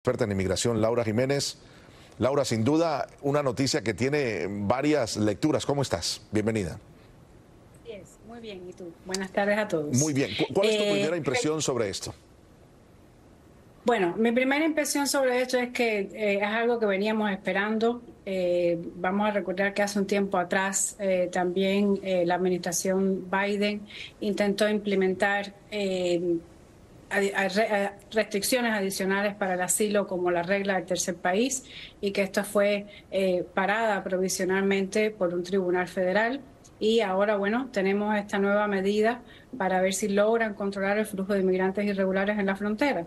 experta en inmigración, Laura Jiménez. Laura, sin duda, una noticia que tiene varias lecturas. ¿Cómo estás? Bienvenida. Muy bien, ¿y tú? Buenas tardes a todos. Muy bien. ¿Cuál es tu primera impresión sobre esto? Bueno, mi primera impresión sobre esto es que es algo que veníamos esperando. Vamos a recordar que hace un tiempo atrás también la administración Biden intentó implementar restricciones adicionales para el asilo como la regla del tercer país y que esto fue parada provisionalmente por un tribunal federal. Y ahora, bueno, tenemos esta nueva medida para ver si logran controlar el flujo de inmigrantes irregulares en la frontera.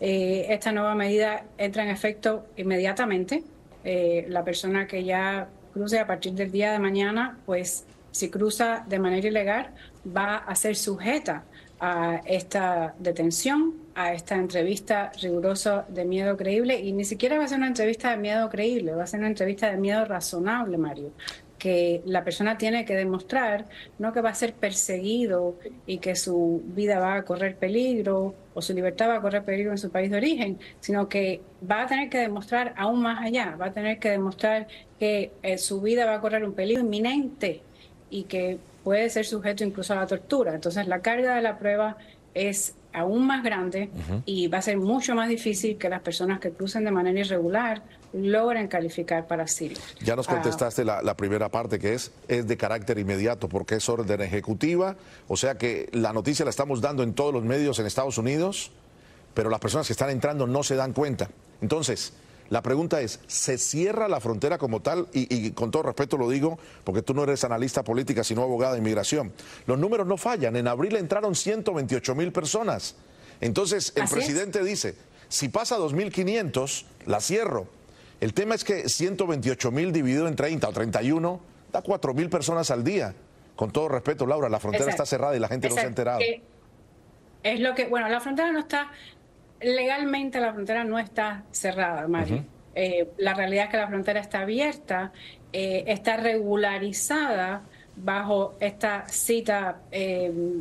Esta nueva medida entra en efecto inmediatamente. La persona que ya cruce a partir del día de mañana, pues si cruza de manera ilegal, va a ser sujeta a esta detención, a esta entrevista rigurosa de miedo creíble, y ni siquiera va a ser una entrevista de miedo creíble, va a ser una entrevista de miedo razonable, Mario, que la persona tiene que demostrar, no que va a ser perseguido y que su vida va a correr peligro o su libertad va a correr peligro en su país de origen, sino que va a tener que demostrar aún más allá, va a tener que demostrar que su vida va a correr un peligro inminente y que puede ser sujeto incluso a la tortura. Entonces la carga de la prueba es aún más grande y va a ser mucho más difícil que las personas que crucen de manera irregular logren calificar para asilo. Ya nos contestaste la primera parte, que es de carácter inmediato, porque es orden ejecutiva, o sea que la noticia la estamos dando en todos los medios en Estados Unidos, pero las personas que están entrando no se dan cuenta. Entonces, la pregunta es, ¿se cierra la frontera como tal? Y con todo respeto lo digo, porque tú no eres analista política, sino abogada de inmigración. Los números no fallan. En abril entraron 128,000 personas. Entonces, el presidente dice, si pasa 2.500, la cierro. El tema es que 128,000 dividido en 30 o 31 da 4,000 personas al día. Con todo respeto, Laura, la frontera está cerrada y la gente no se ha enterado. Es lo que, bueno, la frontera no está, legalmente la frontera no está cerrada, Mario. La realidad es que la frontera está abierta, está regularizada bajo esta cita de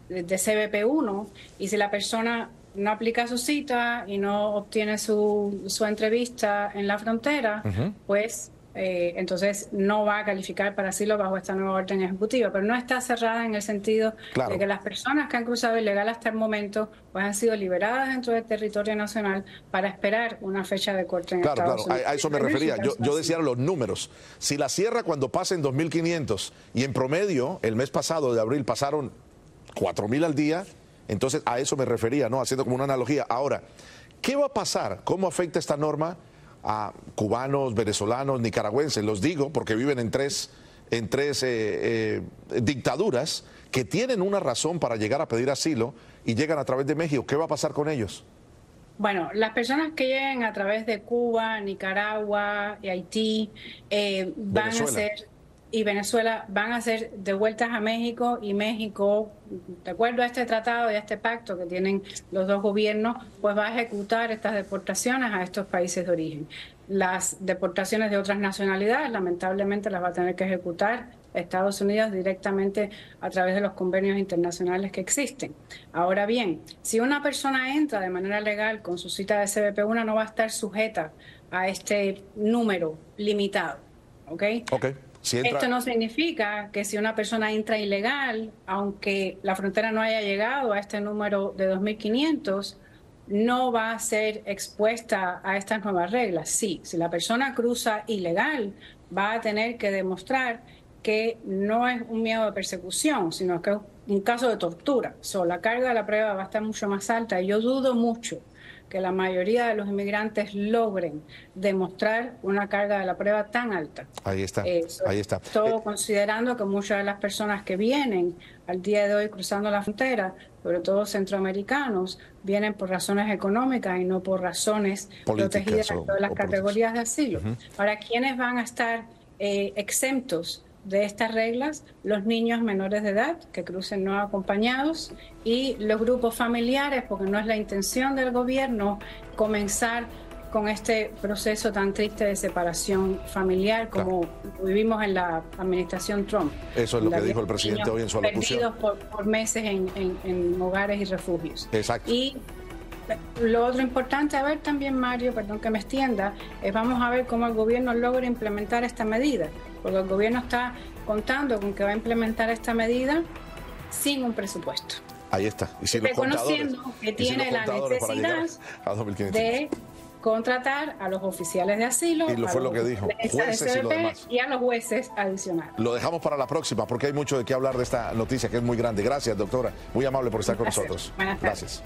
CBP1, y si la persona no aplica su cita y no obtiene su entrevista en la frontera, pues entonces no va a calificar para asilo bajo esta nueva orden ejecutiva, pero no está cerrada en el sentido de que las personas que han cruzado ilegal hasta el momento pues han sido liberadas dentro del territorio nacional para esperar una fecha de corte en Estados Unidos. A eso me refería. Yo decía los números. Si la cierra cuando pasen 2.500 y en promedio el mes pasado de abril pasaron 4,000 al día, entonces a eso me refería, ¿no? Haciendo como una analogía. Ahora, ¿qué va a pasar? ¿Cómo afecta esta norma a cubanos, venezolanos, nicaragüenses? Los digo porque viven en tres dictaduras que tienen una razón para llegar a pedir asilo y llegan a través de México. ¿Qué va a pasar con ellos? Bueno, las personas que lleguen a través de Cuba, Nicaragua y Haití van a ser... y Venezuela van a ser devueltas a México, y México, de acuerdo a este tratado y a este pacto que tienen los dos gobiernos, pues va a ejecutar estas deportaciones a estos países de origen. Las deportaciones de otras nacionalidades, lamentablemente, las va a tener que ejecutar Estados Unidos directamente a través de los convenios internacionales que existen. Ahora bien, si una persona entra de manera legal con su cita de CBP1, no va a estar sujeta a este número limitado, ¿ok? Esto no significa que si una persona entra ilegal, aunque la frontera no haya llegado a este número de 2.500, no va a ser expuesta a estas nuevas reglas. Sí, si la persona cruza ilegal, va a tener que demostrar que no es un miedo de persecución, sino que es un caso de tortura. La carga de la prueba va a estar mucho más alta, y yo dudo mucho que la mayoría de los inmigrantes logren demostrar una carga de la prueba tan alta. Ahí está, ahí está. Todo considerando que muchas de las personas que vienen al día de hoy cruzando la frontera, sobre todo centroamericanos, vienen por razones económicas y no por razones protegidas en todas las categorías de asilo. Ahora, ¿quiénes van a estar exentos de estas reglas? Los niños menores de edad que crucen no acompañados y los grupos familiares, porque no es la intención del gobierno comenzar con este proceso tan triste de separación familiar como vivimos en la administración Trump. Eso es lo que dijo el presidente hoy en su alocución. Perdidos por meses en hogares y refugios. Exacto. Y lo otro importante a ver también, Mario, perdón que me extienda, es vamos a ver cómo el gobierno logra implementar esta medida, porque el gobierno está contando con que va a implementar esta medida sin un presupuesto. Ahí está. Y si reconociendo que tiene la necesidad de contratar a los oficiales de asilo, y fue lo que dijo, jueces y lo demás, y a los jueces adicionales. Lo dejamos para la próxima porque hay mucho de qué hablar de esta noticia que es muy grande. Gracias, doctora. Muy amable por estar con nosotros. Buenas tardes. Gracias.